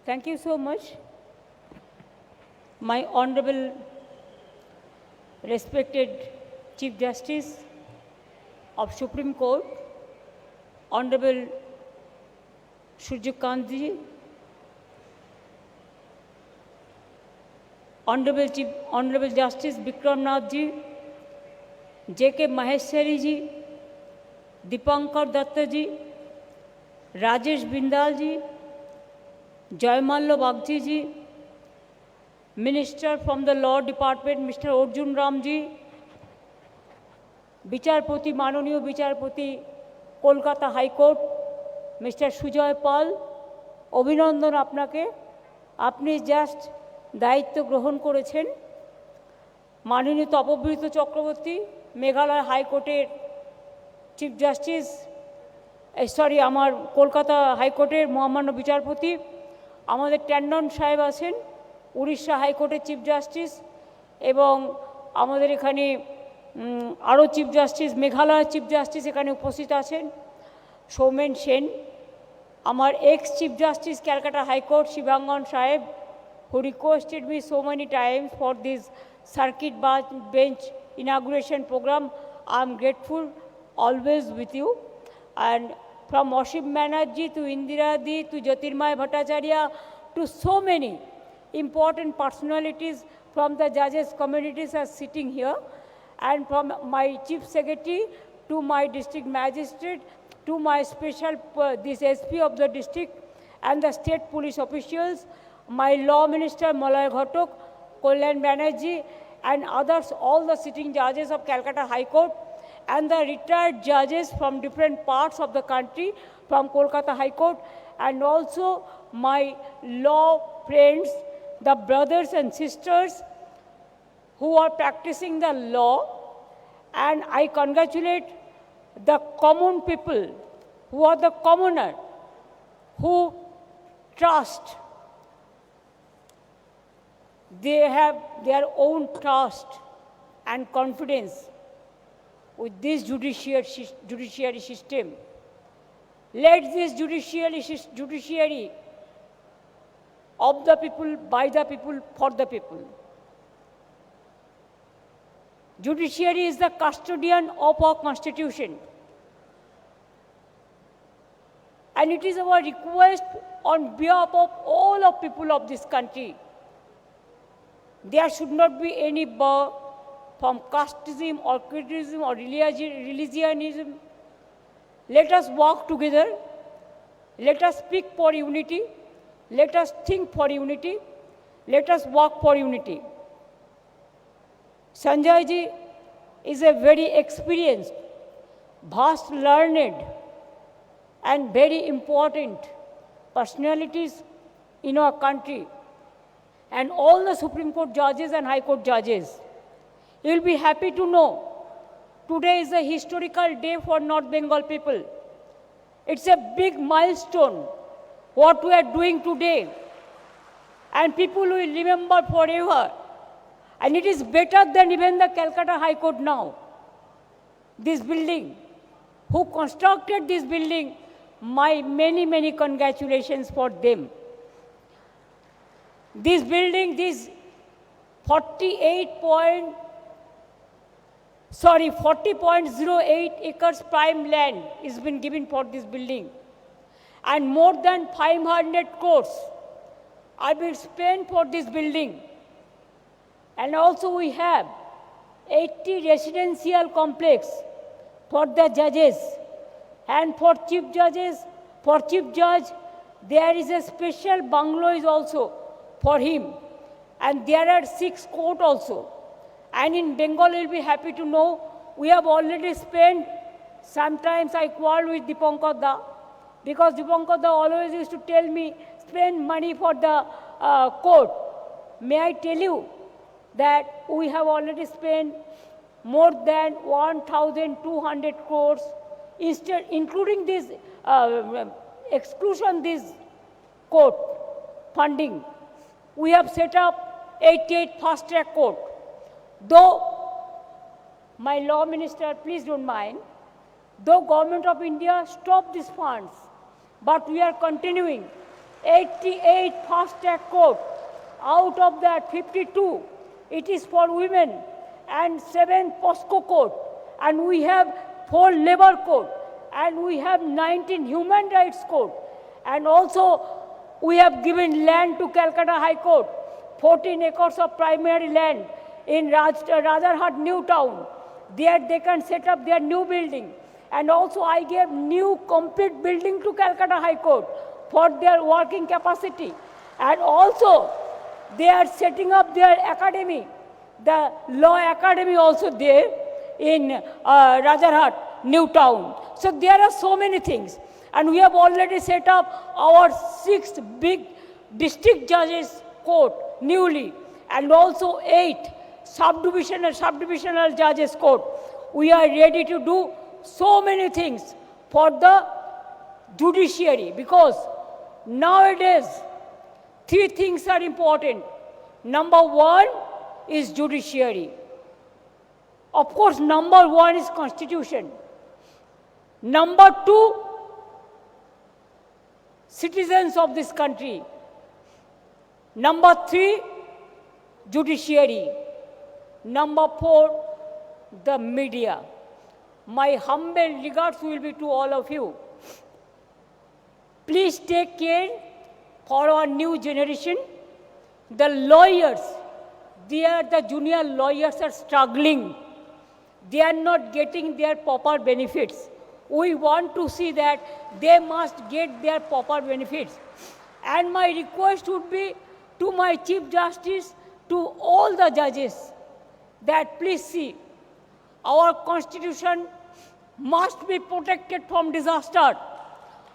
Thank you so much. My Honorable, respected Chief Justice of Supreme Court, Honorable Surjukant ji, Honorable Justice Bikram Nath ji, J.K. Maheshwari ji, Dipankar Datta ji, Rajesh Bindal ji, Jaymallo Bagchi ji, Minister from the Law Department, Mr. Arjun Ram ji, বিচারপতি মাননীয় বিচারপতি Kolkata high court mister Sujoy পাল, অভিনন্দন আপনাকে। আপনি just দায়িত্ব গ্রহণ করেছেন। মাননীয় তপব্রত চক্রবর্তী, মেঘালয় হাইকোর্টের চিফ জাস্টিস, আমার কলকাতা হাইকোর্টের মহামান্য বিচারপতি, আমাদের ট্যান্ডন সাহেব আছেন, উড়িষ্যা হাইকোর্টের চিফ জাস্টিস, এবং আমাদের এখানে আরও চিফ জাস্টিস, মেঘালয়ের চিফ জাস্টিস এখানে উপস্থিত আছেন, সৌমেন সেন, আমার ex chief justice Calcutta high court Shivangan সাহেব, who requested me so many times for this circuit bench inauguration program. I am grateful always with you. And from Oshim Banerjee to Indira Di to Jyotirmay Bhattacharya to so many important personalities from the judges communities are sitting here. And from my chief secretary to my district magistrate to my special this SP of the district and the state police officials, my law minister Malay Ghatok, Kalyan Banerjee, and others, all the sitting judges of Calcutta High Court, and the retired judges from different parts of the country from Kolkata High Court, and also my law friends, the brothers and sisters who are practicing the law. And I congratulate the common people who are the commoner, who trust. They have their own trust and confidence with this judiciary system. Let this judiciary of the people, by the people, for the people. Judiciary is the custodian of our constitution. And it is our request on behalf of all of people of this country. There should not be any bar from casteism or creedism or religionism. Let us work together. Let us speak for unity. Let us think for unity. Let us work for unity. Sanjay ji is a very experienced, vast, learned, and very important personalities in our country, and all the Supreme Court judges and High Court judges. You will be happy to know today is a historical day for North Bengal people. It's a big milestone what we are doing today, and people will remember forever. And it is better than even the Calcutta High Court now. This building, who constructed this building, my many congratulations for them. This building, this 40.08 acres prime land has been given for this building. And more than 500 crores have been spent for this building. And also we have 80 residential complex for the judges. And for chief judges, for chief judge, there is a special bungalow also for him. And there are 6 courts also. And in Bengal, you'll be happy to know, we have already spent, sometimes I quarrel with Dipankar Da, because Dipankar Da always used to tell me, spend money for the court. May I tell you that we have already spent more than 1,200 crores, instead, including this exclusion, this court funding. We have set up 88 fast-track court. Though, my law minister, please don't mind, though Government of India stopped these funds, but we are continuing 88 fast track court. Out of that 52, it is for women, and 7 POSCO court, and we have 4 labor court, and we have 19 human rights court, and also we have given land to Calcutta High Court, 14 acres of primary land in Rajarhat New Town. There they can set up their new building. And also I gave new complete building to Calcutta High Court for their working capacity. And also they are setting up their academy, the law academy also there in Rajarhat New Town. So there are so many things. And we have already set up our 6th big district judges court newly, and also 8 subdivisional judges court. We are ready to do so many things for the judiciary, because nowadays 3 things are important. Number 1 is judiciary. Of course, number 1 is constitution. Number 2, citizens of this country. Number 3, judiciary. Number 4, the media. My humble regards will be to all of you. Please take care for our new generation. The lawyers, the junior lawyers are struggling. They are not getting their proper benefits. We want to see that they must get their proper benefits. And my request would be to my Chief Justice, to all the judges, that please see, our constitution must be protected from disaster.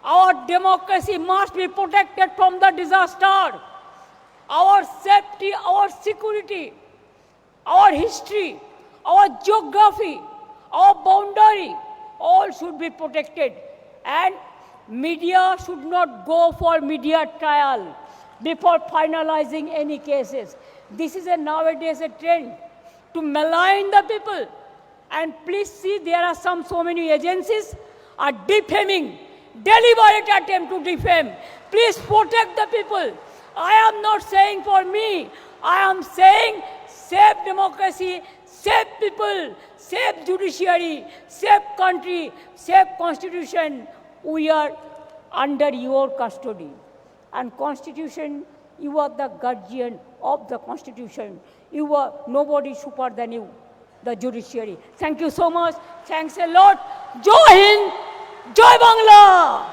Our democracy must be protected from the disaster. Our safety, our security, our history, our geography, our boundary, all should be protected. And media should not go for media trial before finalizing any cases. This is nowadays a trend to malign the people. And please see, there are so many agencies are defaming, deliberate attempt to defame. Please protect the people. I am not saying for me. I am saying save democracy, save people, save judiciary, save country, save constitution. We are under your custody. And constitution, you are the guardian of the constitution. You are nobody super than you, the judiciary. Thank you so much. Thanks a lot. Jai Hind, Jai Bangla.